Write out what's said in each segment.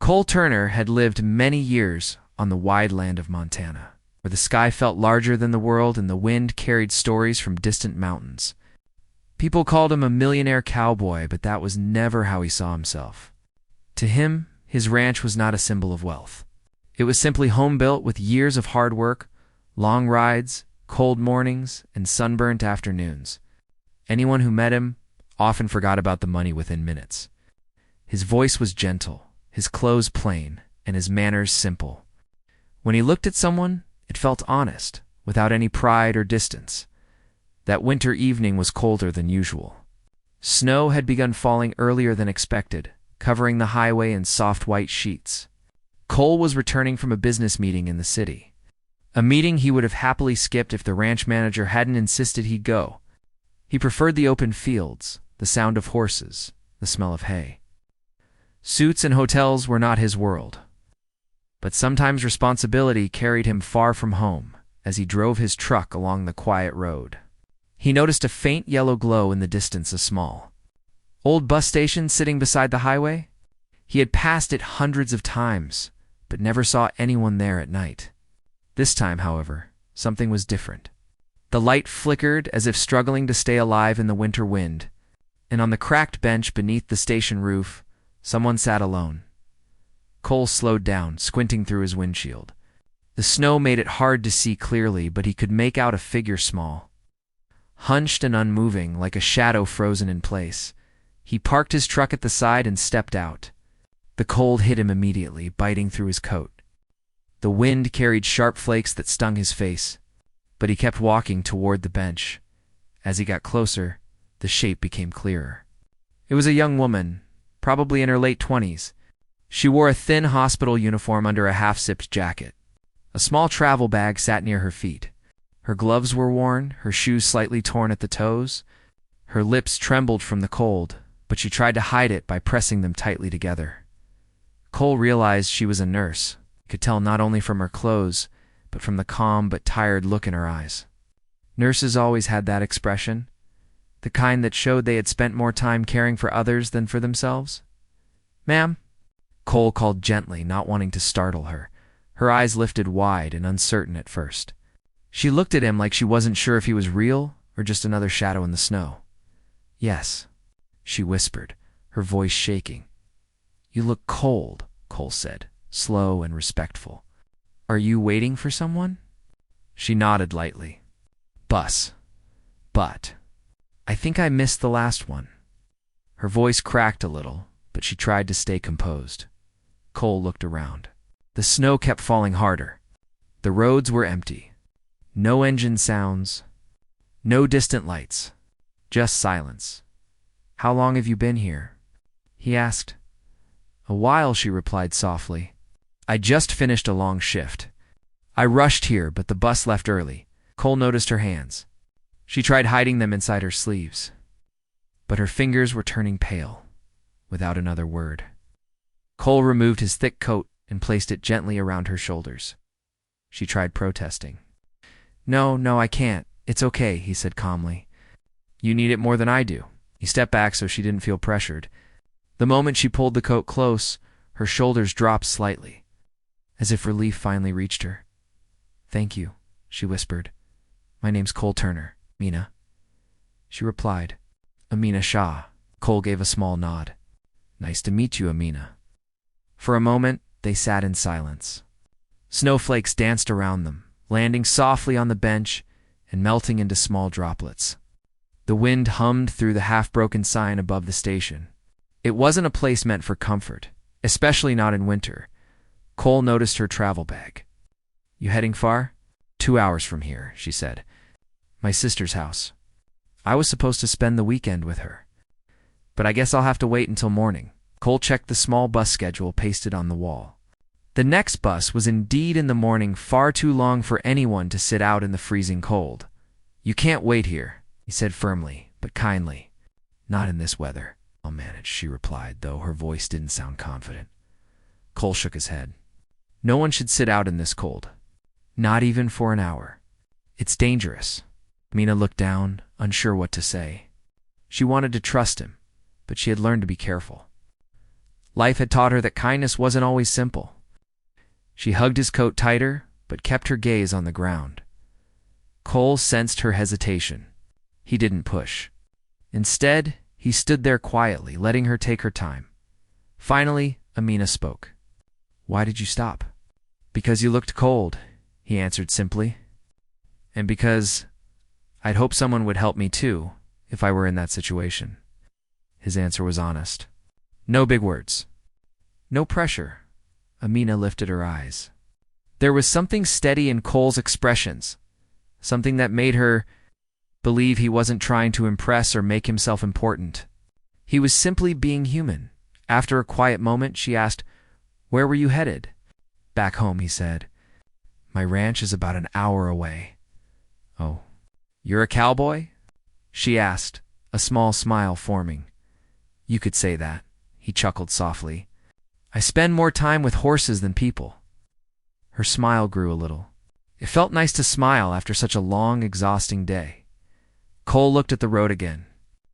Cole Turner had lived many years on the wide land of Montana, where the sky felt larger than the world and the wind carried stories from distant mountains. People called him a millionaire cowboy, but that was never how he saw himself. To him, his ranch was not a symbol of wealth. It was simply home-built with years of hard work, long rides, cold mornings, and sunburnt afternoons. Anyone who met him often forgot about the money within minutes. His voice was gentle, his clothes plain, and his manners simple. When he looked at someone, it felt honest, without any pride or distance. That winter evening was colder than usual. Snow had begun falling earlier than expected, covering the highway in soft white sheets. Cole was returning from a business meeting in the city. A meeting he would have happily skipped if the ranch manager hadn't insisted he'd go. He preferred the open fields, the sound of horses, the smell of hay. Suits and hotels were not his world. But sometimes responsibility carried him far from home as he drove his truck along the quiet road. He noticed a faint yellow glow in the distance, a small, old bus station sitting beside the highway. He had passed it hundreds of times, but never saw anyone there at night. This time, however, something was different. The light flickered as if struggling to stay alive in the winter wind, and on the cracked bench beneath the station roof, someone sat alone. Cole slowed down, squinting through his windshield. The snow made it hard to see clearly, but he could make out a figure small. Hunched and unmoving, like a shadow frozen in place, he parked his truck at the side and stepped out. The cold hit him immediately, biting through his coat. The wind carried sharp flakes that stung his face, but he kept walking toward the bench. As he got closer, the shape became clearer. It was a young woman, probably in her late 20s. She wore a thin hospital uniform under a half-zipped jacket. A small travel bag sat near her feet. Her gloves were worn, her shoes slightly torn at the toes. Her lips trembled from the cold, but she tried to hide it by pressing them tightly together. Cole realized she was a nurse. He could tell not only from her clothes, but from the calm but tired look in her eyes. Nurses always had that expression, the kind that showed they had spent more time caring for others than for themselves. "Ma'am?" Cole called gently, not wanting to startle her. Her eyes lifted wide and uncertain at first. She looked at him like she wasn't sure if he was real or just another shadow in the snow. "Yes," she whispered, her voice shaking. "You look cold," Cole said, slow and respectful. "Are you waiting for someone?" She nodded lightly. "Bus. But I think I missed the last one." Her voice cracked a little, but she tried to stay composed. Cole looked around. The snow kept falling harder. The roads were empty. No engine sounds. No distant lights. Just silence. "How long have you been here?" he asked. "A while," she replied softly. "I just finished a long shift. I rushed here, but the bus left early." Cole noticed her hands. She tried hiding them inside her sleeves, but her fingers were turning pale. Without another word, Cole removed his thick coat and placed it gently around her shoulders. She tried protesting. No, I can't. It's okay," he said calmly. "You need it more than I do." He stepped back so she didn't feel pressured. The moment she pulled the coat close, her shoulders dropped slightly, as if relief finally reached her. "Thank you," she whispered. "My name's Cole Turner, Mina." She replied, "Amina Shah." Cole gave a small nod. "Nice to meet you, Amina." For a moment, they sat in silence. Snowflakes danced around them, landing softly on the bench and melting into small droplets. The wind hummed through the half-broken sign above the station. It wasn't a place meant for comfort, especially not in winter. Cole noticed her travel bag. "You heading far?" 2 hours from here," she said. "My sister's house. I was supposed to spend the weekend with her, but I guess I'll have to wait until morning." Cole checked the small bus schedule pasted on the wall. The next bus was indeed in the morning, far too long for anyone to sit out in the freezing cold. "You can't wait here," he said firmly, but kindly. "Not in this weather." "I'll manage," she replied, though her voice didn't sound confident. Cole shook his head. "No one should sit out in this cold. Not even for an hour. It's dangerous." Mina looked down, unsure what to say. She wanted to trust him, but she had learned to be careful. Life had taught her that kindness wasn't always simple. She hugged his coat tighter, but kept her gaze on the ground. Cole sensed her hesitation. He didn't push. Instead, he stood there quietly, letting her take her time. Finally, Amina spoke. "Why did you stop?" "Because you looked cold," he answered simply. "And because I'd hope someone would help me too, if I were in that situation." His answer was honest. No big words. No pressure. Amina lifted her eyes. There was something steady in Cole's expressions, something that made her believe he wasn't trying to impress or make himself important. He was simply being human. After a quiet moment, she asked, "Where were you headed?" "Back home," he said. "My ranch is about an hour away." "Oh, you're a cowboy?" she asked, a small smile forming. "You could say that," he chuckled softly. "I spend more time with horses than people." Her smile grew a little. It felt nice to smile after such a long, exhausting day. Cole looked at the road again.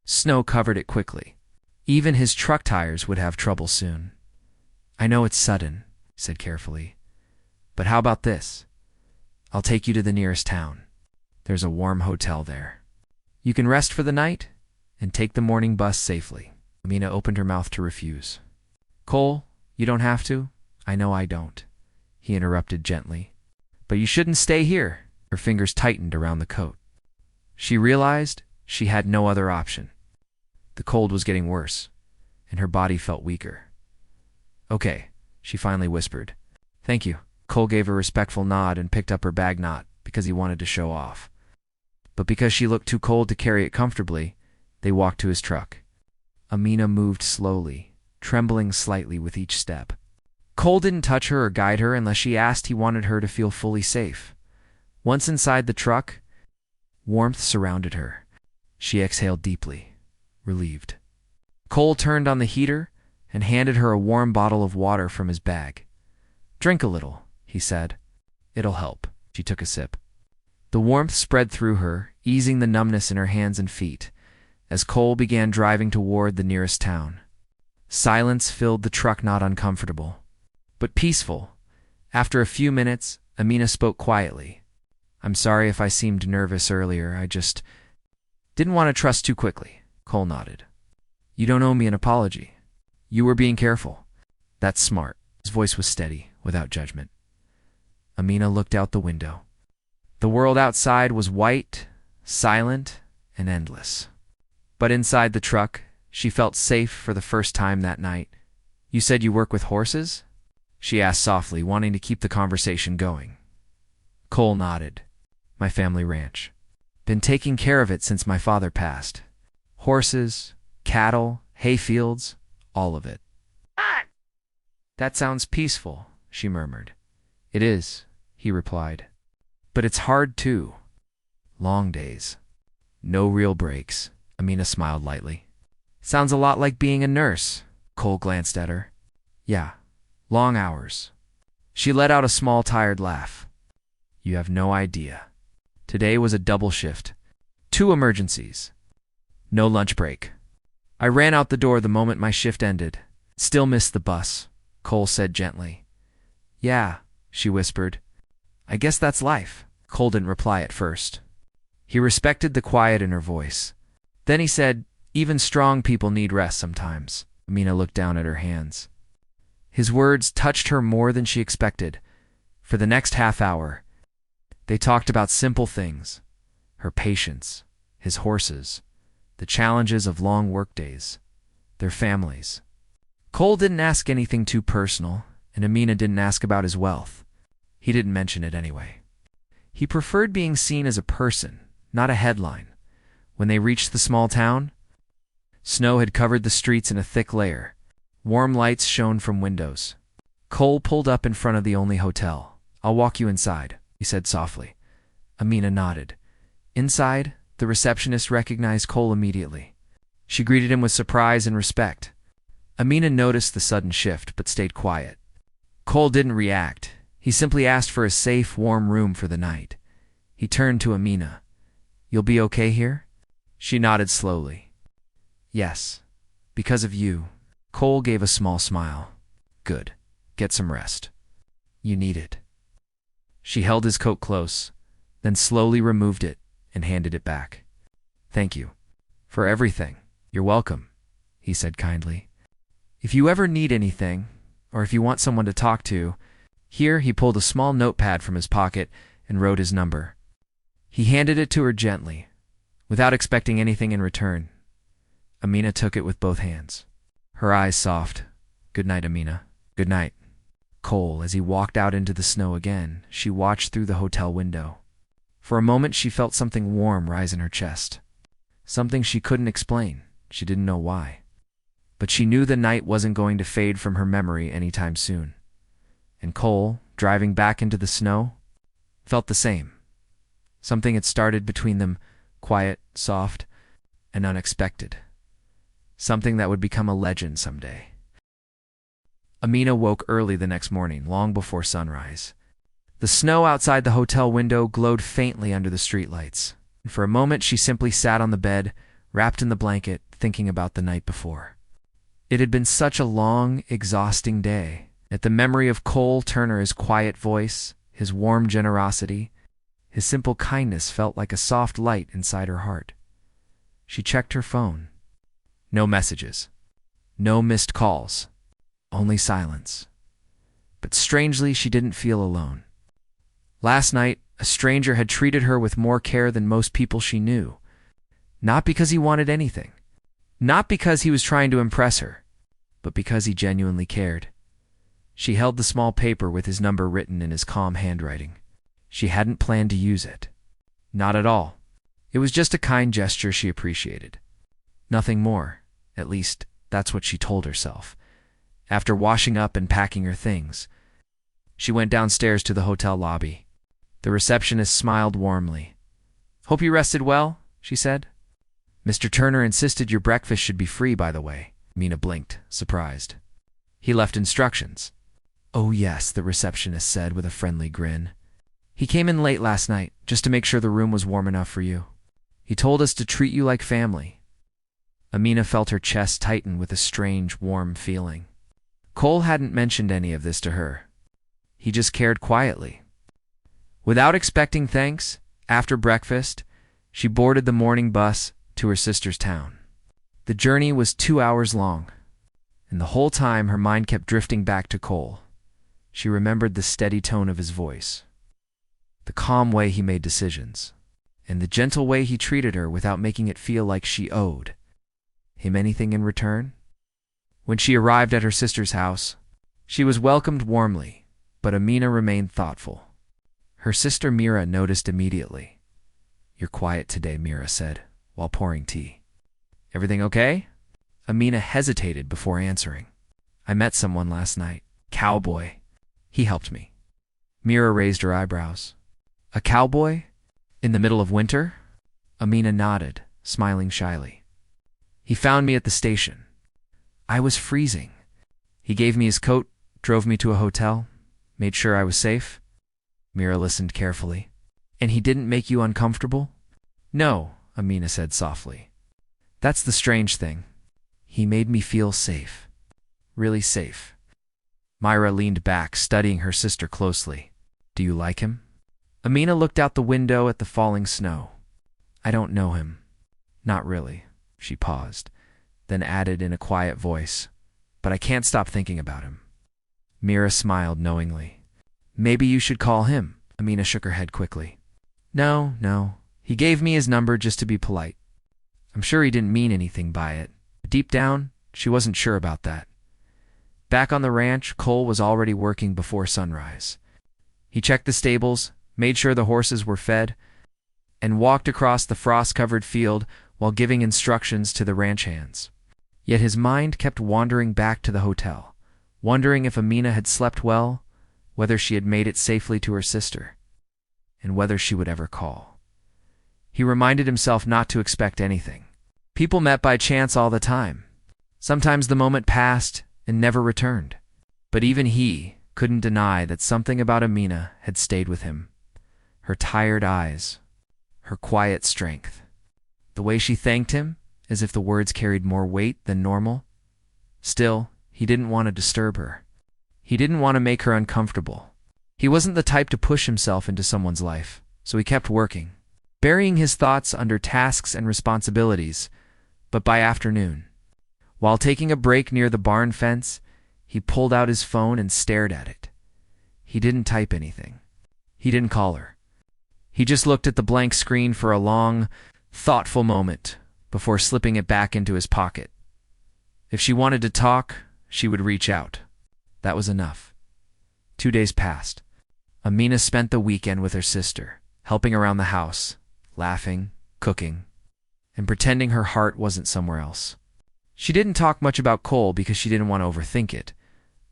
Snow covered it quickly. Even his truck tires would have trouble soon. "I know it's sudden," he said carefully, "but how about this? I'll take you to the nearest town. There's a warm hotel there. You can rest for the night and take the morning bus safely." Amina opened her mouth to refuse. "Cole, you don't have to. I know I don't," he interrupted gently. "But you shouldn't stay here." Her fingers tightened around the coat. She realized she had no other option. The cold was getting worse, and her body felt weaker. "Okay," she finally whispered. "Thank you." Cole gave a respectful nod and picked up her bag, not because he wanted to show off, but because she looked too cold to carry it comfortably. They walked to his truck. Amina moved slowly, trembling slightly with each step. Cole didn't touch her or guide her unless she asked. He wanted her to feel fully safe. Once inside the truck, warmth surrounded her. She exhaled deeply, relieved. Cole turned on the heater and handed her a warm bottle of water from his bag. "Drink a little," he said. "It'll help." She took a sip. The warmth spread through her, easing the numbness in her hands and feet, as Cole began driving toward the nearest town. Silence filled the truck, not uncomfortable, but peaceful. After a few minutes, Amina spoke quietly. "I'm sorry if I seemed nervous earlier. I just didn't want to trust too quickly." Cole nodded. "You don't owe me an apology. You were being careful." "That's smart." His voice was steady, without judgment. Amina looked out the window. The world outside was white, silent, and endless. But inside the truck, she felt safe for the first time that night. "You said you work with horses?" she asked softly, wanting to keep the conversation going. Cole nodded. "My family ranch. Been taking care of it since my father passed. Horses, cattle, hay fields, all of it." "That sounds peaceful," she murmured. "It is," he replied. "But it's hard too. Long days. No real breaks." Amina smiled lightly. "Sounds a lot like being a nurse." Cole glanced at her. "Yeah, long hours." She let out a small, tired laugh. "You have no idea. Today was a double shift. 2 emergencies. No lunch break. I ran out the door the moment my shift ended. Still missed the bus," Cole said gently. "Yeah," she whispered. "I guess that's life." Cole didn't reply at first. He respected the quiet in her voice. Then he said, "Even strong people need rest sometimes." Amina looked down at her hands. His words touched her more than she expected. For the next half hour, they talked about simple things: her patience, his horses, the challenges of long workdays, their families. Cole didn't ask anything too personal, and Amina didn't ask about his wealth. He didn't mention it anyway. He preferred being seen as a person, not a headline. When they reached the small town, snow had covered the streets in a thick layer. Warm lights shone from windows. Cole pulled up in front of the only hotel. "I'll walk you inside," he said softly. Amina nodded. Inside, the receptionist recognized Cole immediately. She greeted him with surprise and respect. Amina noticed the sudden shift, but stayed quiet. Cole didn't react. He simply asked for a safe, warm room for the night. He turned to Amina. "You'll be okay here?" She nodded slowly. "Yes, because of you." Cole gave a small smile. Good. Get some rest. You need it. She held his coat close, then slowly removed it and handed it back. Thank you. For everything. You're welcome, he said kindly. If you ever need anything, or if you want someone to talk to, here he pulled a small notepad from his pocket and wrote his number. He handed it to her gently, without expecting anything in return. Amina took it with both hands. Her eyes soft. Good night, Amina. Good night. Cole, as he walked out into the snow again, she watched through the hotel window. For a moment she felt something warm rise in her chest. Something she couldn't explain. She didn't know why. But she knew the night wasn't going to fade from her memory anytime soon. And Cole, driving back into the snow, felt the same. Something had started between them, quiet, soft, and unexpected. Something that would become a legend someday. Amina woke early the next morning, long before sunrise. The snow outside the hotel window glowed faintly under the streetlights. For a moment she simply sat on the bed, wrapped in the blanket, thinking about the night before. It had been such a long, exhausting day. At the memory of Cole Turner, his quiet voice, his warm generosity, his simple kindness felt like a soft light inside her heart. She checked her phone. No messages. No missed calls. Only silence. But strangely, she didn't feel alone. Last night, a stranger had treated her with more care than most people she knew. Not because he wanted anything. Not because he was trying to impress her, but because he genuinely cared. She held the small paper with his number written in his calm handwriting. She hadn't planned to use it. Not at all. It was just a kind gesture she appreciated. Nothing more. At least, that's what she told herself. After washing up and packing her things, she went downstairs to the hotel lobby. The receptionist smiled warmly. "Hope you rested well," she said. "Mr. Turner insisted your breakfast should be free, by the way." Mina blinked, surprised. "He left instructions." "Oh yes," the receptionist said with a friendly grin. "He came in late last night, just to make sure the room was warm enough for you. He told us to treat you like family." Amina felt her chest tighten with a strange, warm feeling. Cole hadn't mentioned any of this to her. He just cared quietly. Without expecting thanks, after breakfast, she boarded the morning bus to her sister's town. The journey was 2 hours long, and the whole time her mind kept drifting back to Cole. She remembered the steady tone of his voice, the calm way he made decisions, and the gentle way he treated her without making it feel like she owed him anything in return. When she arrived at her sister's house, she was welcomed warmly, but Amina remained thoughtful. Her sister Mira noticed immediately. "You're quiet today," Mira said, while pouring tea. "Everything okay?" Amina hesitated before answering. "I met someone last night. Cowboy. He helped me." Mira raised her eyebrows. "A cowboy? In the middle of winter?" Amina nodded, smiling shyly. "He found me at the station. I was freezing. He gave me his coat, drove me to a hotel, made sure I was safe." Mira listened carefully. "And he didn't make you uncomfortable?" "No," Amina said softly. "That's the strange thing. He made me feel safe. Really safe." Myra leaned back, studying her sister closely. "Do you like him?" Amina looked out the window at the falling snow. "I don't know him. Not really." She paused, then added in a quiet voice, "But I can't stop thinking about him." Mira smiled knowingly. "Maybe you should call him." Amina shook her head quickly. No. He gave me his number just to be polite. I'm sure he didn't mean anything by it. But deep down, she wasn't sure about that. Back on the ranch, Cole was already working before sunrise. He checked the stables, made sure the horses were fed, and walked across the frost-covered field while giving instructions to the ranch hands. Yet his mind kept wandering back to the hotel, wondering if Amina had slept well, whether she had made it safely to her sister, and whether she would ever call. He reminded himself not to expect anything. People met by chance all the time. Sometimes the moment passed and never returned. But even he couldn't deny that something about Amina had stayed with him. Her tired eyes, her quiet strength, the way she thanked him, as if the words carried more weight than normal. Still, he didn't want to disturb her. He didn't want to make her uncomfortable. He wasn't the type to push himself into someone's life, so he kept working, burying his thoughts under tasks and responsibilities. But by afternoon, while taking a break near the barn fence, he pulled out his phone and stared at it. He didn't type anything. He didn't call her. He just looked at the blank screen for a long, thoughtful moment before slipping it back into his pocket. If she wanted to talk, she would reach out. That was enough. 2 days passed. Amina spent the weekend with her sister, helping around the house, laughing, cooking, and pretending her heart wasn't somewhere else. She didn't talk much about Cole because she didn't want to overthink it,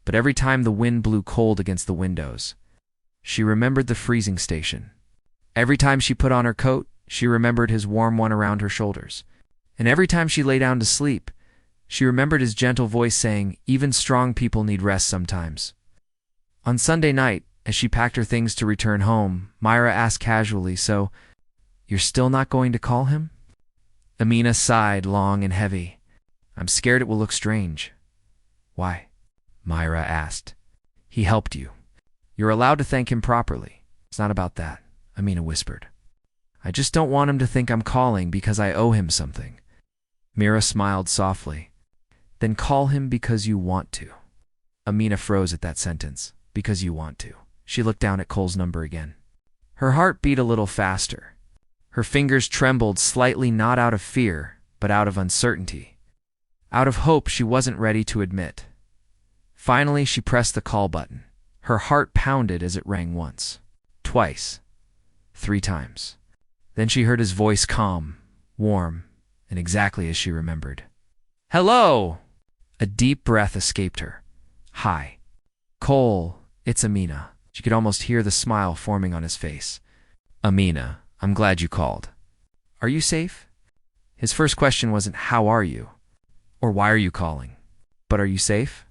but every time the wind blew cold against the windows, she remembered the freezing station. Every time she put on her coat, she remembered his warm one around her shoulders. And every time she lay down to sleep, she remembered his gentle voice saying, "Even strong people need rest sometimes." On Sunday night, as she packed her things to return home, Myra asked casually, "So, you're still not going to call him?" Amina sighed long and heavy. "I'm scared it will look strange." "Why?" Myra asked. "He helped you. You're allowed to thank him properly. It's not about that," Amina whispered. "I just don't want him to think I'm calling because I owe him something." Myra smiled softly. "Then call him because you want to." Amina froze at that sentence. "Because you want to." She looked down at Cole's number again. Her heart beat a little faster. Her fingers trembled slightly, not out of fear, but out of uncertainty. Out of hope she wasn't ready to admit. Finally, she pressed the call button. Her heart pounded as it rang once, twice, 3 times. Then she heard his voice, calm, warm, and exactly as she remembered. "Hello!" A deep breath escaped her. "Hi. Cole, it's Amina." She could almost hear the smile forming on his face. "Amina, I'm glad you called. Are you safe?" His first question wasn't, "How are you?" or "Why are you calling?" but "Are you safe?"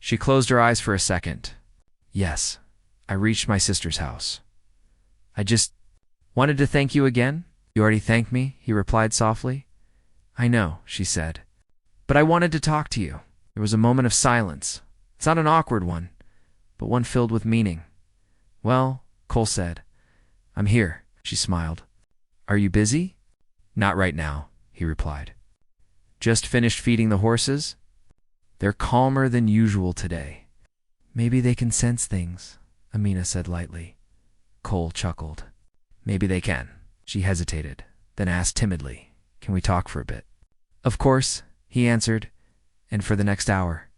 She closed her eyes for a second. "Yes, I reached my sister's house. I just wanted to thank you again." "You already thanked me," he replied softly. "I know," she said. "But I wanted to talk to you." There was a moment of silence. It's not an awkward one, but one filled with meaning. "Well," Cole said, "I'm here." She smiled. "Are you busy?" "Not right now," he replied. "Just finished feeding the horses?" "They're calmer than usual today." "Maybe they can sense things," Amina said lightly. Cole chuckled. "Maybe they can." She hesitated, then asked timidly, "Can we talk for a bit?" "Of course," he answered, and for the next hour.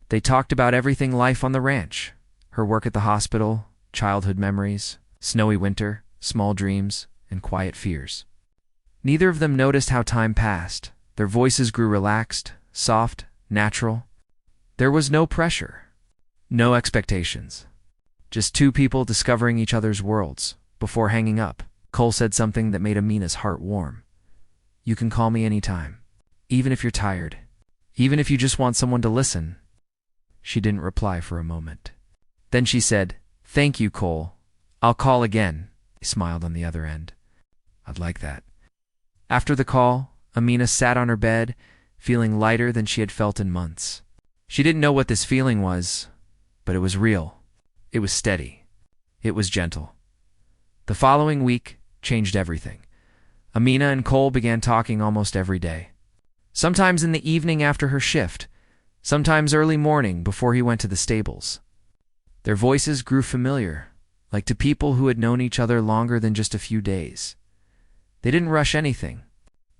They talked about everything life on the ranch, her work at the hospital, childhood memories, snowy winter, small dreams, and quiet fears. Neither of them noticed how time passed. Their voices grew relaxed, soft, natural. There was no pressure, no expectations. Just 2 people discovering each other's worlds. Before hanging up, Cole said something that made Amina's heart warm. "You can call me anytime, even if you're tired, even if you just want someone to listen." She didn't reply for a moment. Then she said, "Thank you, Cole. I'll call again." He smiled on the other end. "I'd like that." After the call, Amina sat on her bed, feeling lighter than she had felt in months. She didn't know what this feeling was, but it was real. It was steady. It was gentle. The following week changed everything. Amina and Cole began talking almost every day. Sometimes in the evening after her shift, sometimes early morning before he went to the stables. Their voices grew familiar, like to people who had known each other longer than just a few days. They didn't rush anything.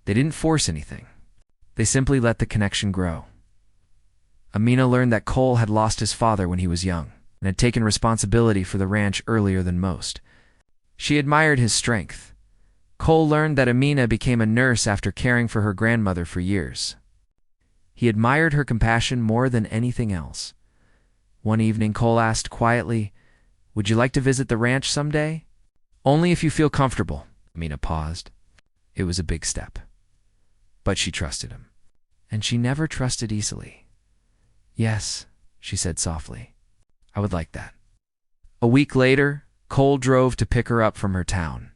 They didn't force anything. They simply let the connection grow. Amina learned that Cole had lost his father when he was young and had taken responsibility for the ranch earlier than most. She admired his strength. Cole learned that Amina became a nurse after caring for her grandmother for years. He admired her compassion more than anything else. One evening, Cole asked quietly, "Would you like to visit the ranch someday?" "Only if you feel comfortable." Amina paused. It was a big step. But she trusted him. And she never trusted easily. "Yes," she said softly. "I would like that." A week later, Cole drove to pick her up from her town.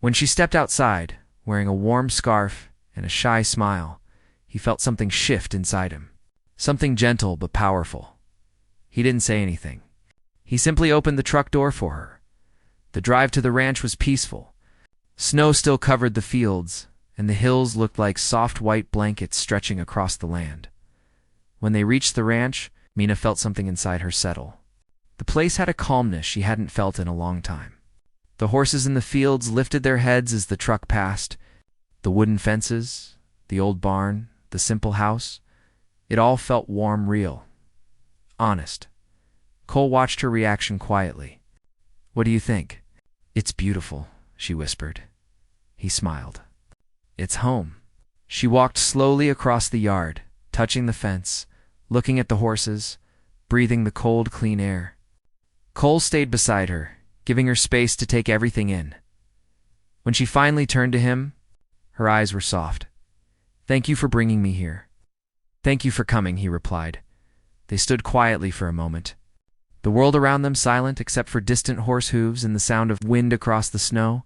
When she stepped outside, wearing a warm scarf and a shy smile, he felt something shift inside him. Something gentle but powerful. He didn't say anything. He simply opened the truck door for her. The drive to the ranch was peaceful. Snow still covered the fields, and the hills looked like soft white blankets stretching across the land. When they reached the ranch, Mina felt something inside her settle. The place had a calmness she hadn't felt in a long time. The horses in the fields lifted their heads as the truck passed. The wooden fences, the old barn, the simple house, it all felt warm, real, honest. Cole watched her reaction quietly. "What do you think?" "It's beautiful," she whispered. He smiled. "It's home." She walked slowly across the yard, touching the fence, looking at the horses, breathing the cold, clean air. Cole stayed beside her, giving her space to take everything in. When she finally turned to him, her eyes were soft. "Thank you for bringing me here." "Thank you for coming," he replied. They stood quietly for a moment, the world around them silent except for distant horse hooves and the sound of wind across the snow.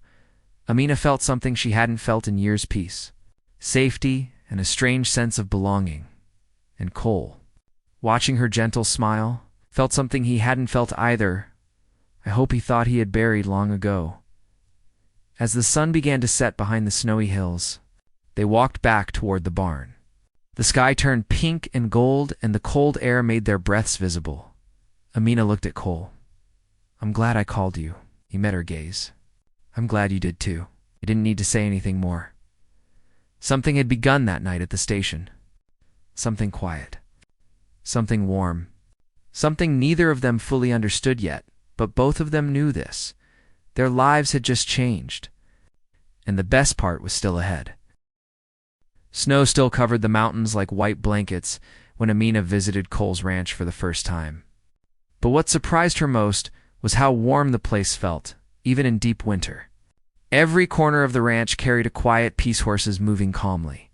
Amina felt something she hadn't felt in years: peace, safety, and a strange sense of belonging. And Cole, watching her gentle smile, felt something he hadn't felt either. I hope he thought he had buried long ago. As the sun began to set behind the snowy hills, they walked back toward the barn. The sky turned pink and gold, and the cold air made their breaths visible. Amina looked at Cole. "I'm glad I called you." He met her gaze. "I'm glad you did too." He didn't need to say anything more. Something had begun that night at the station. Something quiet. Something warm. Something neither of them fully understood yet, but both of them knew this. Their lives had just changed. And the best part was still ahead. Snow still covered the mountains like white blankets when Amina visited Cole's ranch for the first time. But what surprised her most was how warm the place felt, even in deep winter. Every corner of the ranch carried a quiet piece, horses moving calmly,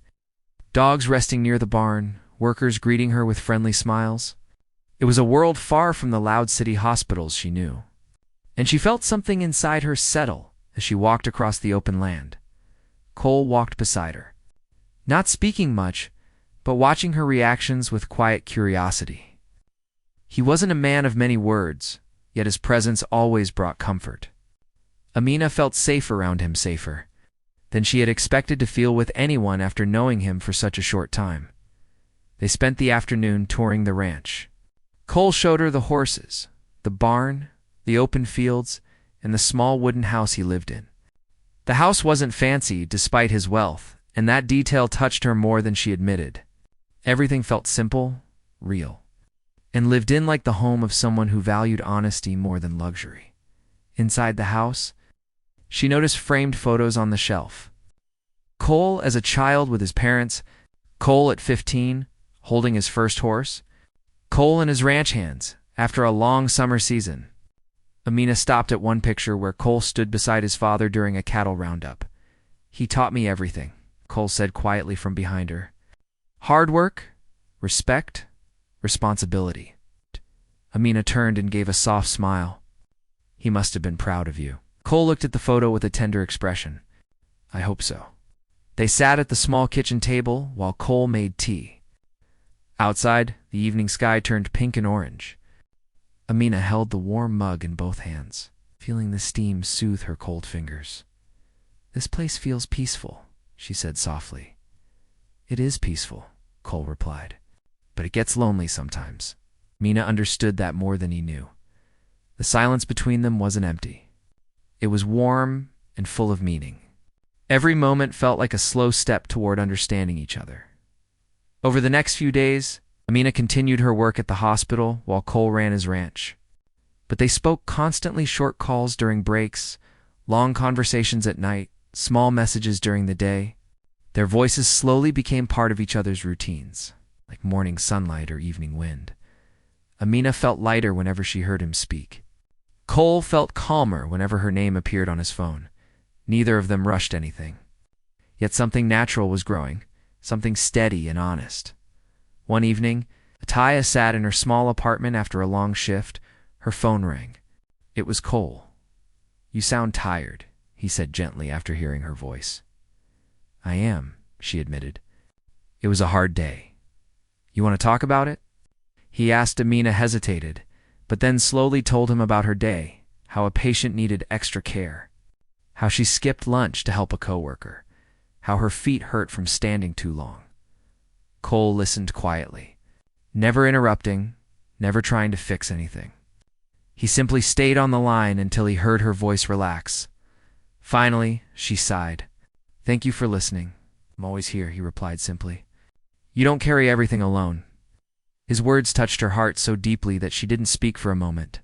dogs resting near the barn, workers greeting her with friendly smiles. It was a world far from the loud city hospitals she knew. And she felt something inside her settle as she walked across the open land. Cole walked beside her, not speaking much, but watching her reactions with quiet curiosity. He wasn't a man of many words, yet his presence always brought comfort. Amina felt safe around him, safer than she had expected to feel with anyone after knowing him for such a short time. They spent the afternoon touring the ranch. Cole showed her the horses, the barn, the open fields, and the small wooden house he lived in. The house wasn't fancy despite his wealth, and that detail touched her more than she admitted. Everything felt simple, real, and lived in like the home of someone who valued honesty more than luxury. Inside the house, she noticed framed photos on the shelf. Cole as a child with his parents, Cole at 15, holding his first horse, Cole in his ranch hands after a long summer season. Amina stopped at one picture where Cole stood beside his father during a cattle roundup. "He taught me everything," Cole said quietly from behind her. "Hard work, respect, responsibility." Amina turned and gave a soft smile. "He must have been proud of you." Cole looked at the photo with a tender expression. "I hope so." They sat at the small kitchen table while Cole made tea. Outside, the evening sky turned pink and orange. Amina held the warm mug in both hands, feeling the steam soothe her cold fingers. "This place feels peaceful," she said softly. "It is peaceful," Cole replied, "but it gets lonely sometimes." Amina understood that more than he knew. The silence between them wasn't empty. It was warm and full of meaning. Every moment felt like a slow step toward understanding each other. Over the next few days, Amina continued her work at the hospital while Cole ran his ranch. But they spoke constantly, short calls during breaks, long conversations at night, small messages during the day. Their voices slowly became part of each other's routines, like morning sunlight or evening wind. Amina felt lighter whenever she heard him speak. Cole felt calmer whenever her name appeared on his phone. Neither of them rushed anything. Yet something natural was growing, something steady and honest. One evening, Ataya sat in her small apartment after a long shift. Her phone rang. It was Cole. "You sound tired," he said gently after hearing her voice. "I am," she admitted. "It was a hard day." You want to talk about it? He asked. Amina hesitated, but then slowly told him about her day, how a patient needed extra care, how she skipped lunch to help a coworker, how her feet hurt from standing too long. Cole listened quietly, never interrupting, never trying to fix anything. He simply stayed on the line until he heard her voice relax. Finally, she sighed. "Thank you for listening. I'm always here," he replied simply. "You don't carry everything alone." His words touched her heart so deeply that she didn't speak for a moment.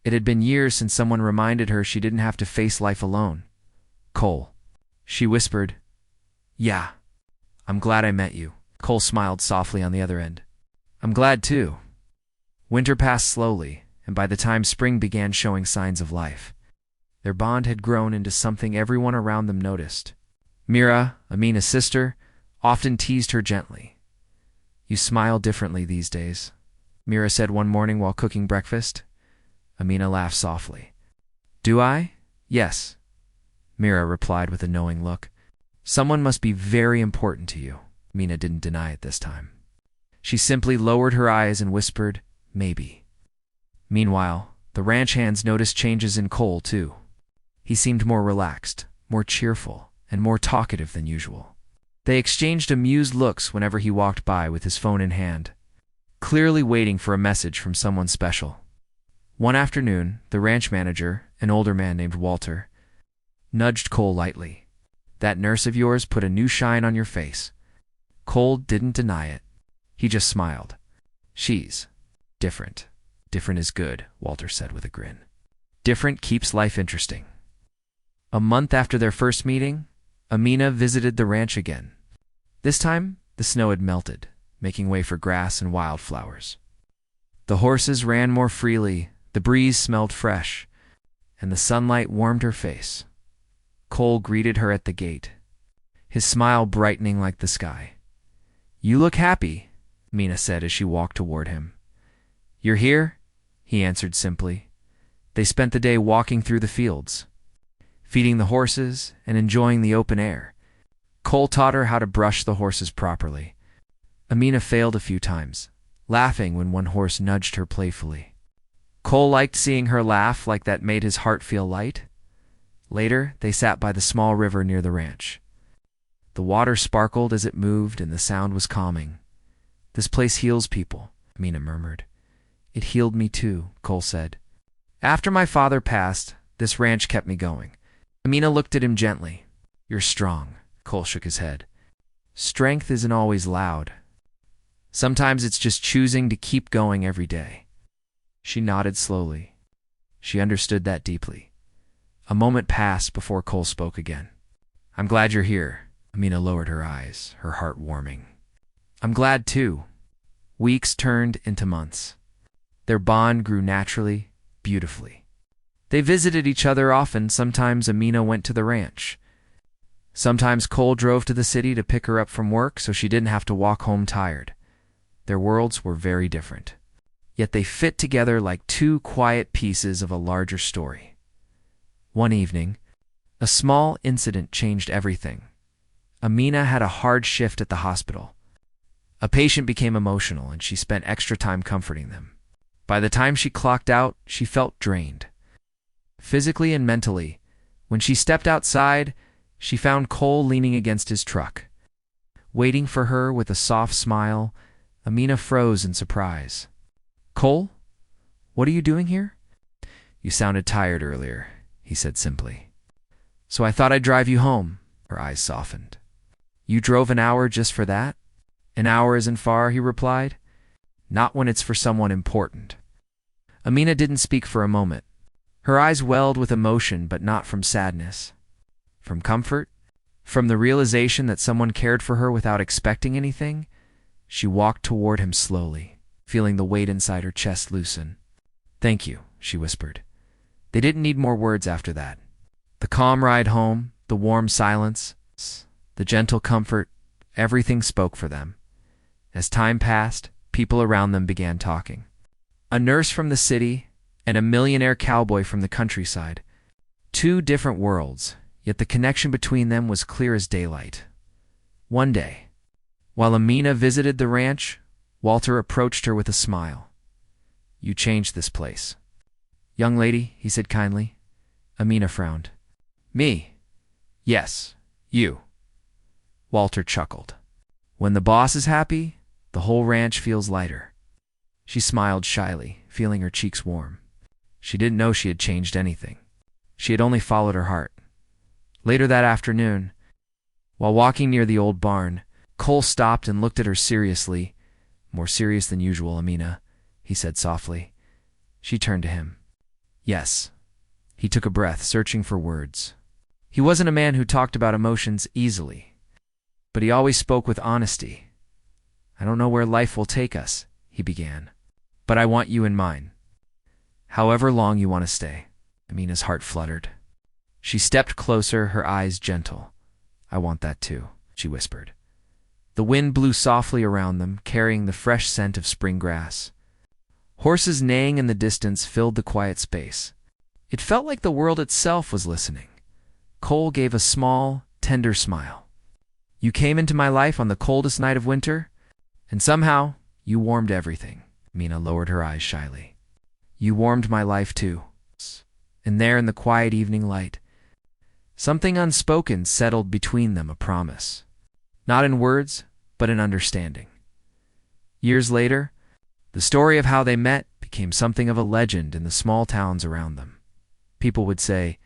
It had been years since someone reminded her she didn't have to face life alone. "Cole," she whispered. "Yeah, I'm glad I met you." Cole smiled softly on the other end. "I'm glad too." Winter passed slowly, and by the time spring began showing signs of life, their bond had grown into something everyone around them noticed. Mira, Amina's sister, often teased her gently. "You smile differently these days," Mira said one morning while cooking breakfast. Amina laughed softly. "Do I?" "Yes," Mira replied with a knowing look. "Someone must be very important to you." Amina didn't deny it this time. She simply lowered her eyes and whispered, "Maybe." Meanwhile, the ranch hands noticed changes in Cole, too. He seemed more relaxed, more cheerful, and more talkative than usual. They exchanged amused looks whenever he walked by with his phone in hand, clearly waiting for a message from someone special. One afternoon, the ranch manager, an older man named Walter, nudged Cole lightly. "That nurse of yours put a new shine on your face." Cole didn't deny it. He just smiled. "She's different. Different is good," Walter said with a grin. "Different keeps life interesting." A month after their first meeting, Amina visited the ranch again. This time, the snow had melted, making way for grass and wildflowers. The horses ran more freely, the breeze smelled fresh, and the sunlight warmed her face. Cole greeted her at the gate, his smile brightening like the sky. "You look happy," Amina said as she walked toward him. "You're here?" he answered simply. They spent the day walking through the fields, feeding the horses and enjoying the open air. Cole taught her how to brush the horses properly. Amina failed a few times, laughing when one horse nudged her playfully. Cole liked seeing her laugh, like that made his heart feel light. Later, they sat by the small river near the ranch. The water sparkled as it moved and the sound was calming. "This place heals people," Amina murmured. "It healed me too," Cole said. "After my father passed, this ranch kept me going." Amina looked at him gently. "You're strong," Cole shook his head. "Strength isn't always loud. Sometimes it's just choosing to keep going every day." She nodded slowly. She understood that deeply. A moment passed before Cole spoke again. "I'm glad you're here." Amina lowered her eyes, her heart warming. "I'm glad too." Weeks turned into months. Their bond grew naturally, beautifully. They visited each other often. Sometimes Amina went to the ranch. Sometimes Cole drove to the city to pick her up from work so she didn't have to walk home tired. Their worlds were very different, yet they fit together like two quiet pieces of a larger story. One evening, a small incident changed everything. Amina had a hard shift at the hospital. A patient became emotional, and she spent extra time comforting them. By the time she clocked out, she felt drained, physically and mentally. When she stepped outside, she found Cole leaning against his truck, waiting for her with a soft smile. Amina froze in surprise. "Cole, what are you doing here?" "You sounded tired earlier," he said simply. "So I thought I'd drive you home." Her eyes softened. "You drove an hour just for that?" "An hour isn't far," he replied. "Not when it's for someone important." Amina didn't speak for a moment. Her eyes welled with emotion, but not from sadness. From comfort, from the realization that someone cared for her without expecting anything. She walked toward him slowly, feeling the weight inside her chest loosen. "Thank you," she whispered. They didn't need more words after that. The calm ride home, the warm silence, the gentle comfort, everything spoke for them. As time passed, people around them began talking. A nurse from the city and a millionaire cowboy from the countryside. Two different worlds, yet the connection between them was clear as daylight. One day, while Amina visited the ranch, Walter approached her with a smile. "You changed this place." "Young lady," he said kindly. Amina frowned. "Me? Yes, you." Walter chuckled. "When the boss is happy, the whole ranch feels lighter." She smiled shyly, feeling her cheeks warm. She didn't know she had changed anything. She had only followed her heart. Later that afternoon, while walking near the old barn, Cole stopped and looked at her seriously. "More serious than usual, Amina," he said softly. She turned to him. "Yes." He took a breath, searching for words. He wasn't a man who talked about emotions easily, but he always spoke with honesty. "I don't know where life will take us," he began, "but I want you in mine. However long you want to stay." Amina's heart fluttered. She stepped closer, her eyes gentle. "I want that too," she whispered. The wind blew softly around them, carrying the fresh scent of spring grass. Horses neighing in the distance filled the quiet space. It felt like the world itself was listening. Cole gave a small, tender smile. "You came into my life on the coldest night of winter, and somehow you warmed everything." Amina lowered her eyes shyly. "You warmed my life too." And there in the quiet evening light, something unspoken settled between them, a promise. Not in words, but in understanding. Years later, the story of how they met became something of a legend in the small towns around them. People would say,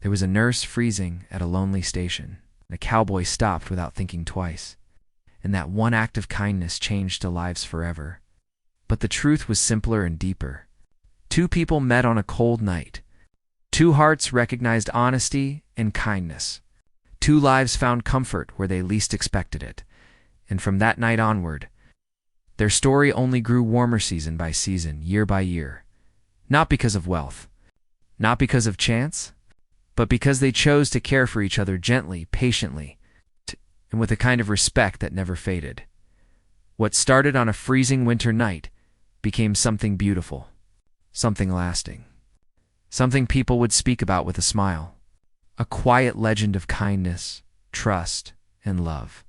"There was a nurse freezing at a lonely station, and a cowboy stopped without thinking twice, and that one act of kindness changed their lives forever." But the truth was simpler and deeper. Two people met on a cold night. Two hearts recognized honesty and kindness. Two lives found comfort where they least expected it. And from that night onward, their story only grew warmer season by season, year by year. Not because of wealth, not because of chance, but because they chose to care for each other gently, patiently, and with a kind of respect that never faded. What started on a freezing winter night became something beautiful, something lasting, something people would speak about with a smile. A quiet legend of kindness, trust, and love.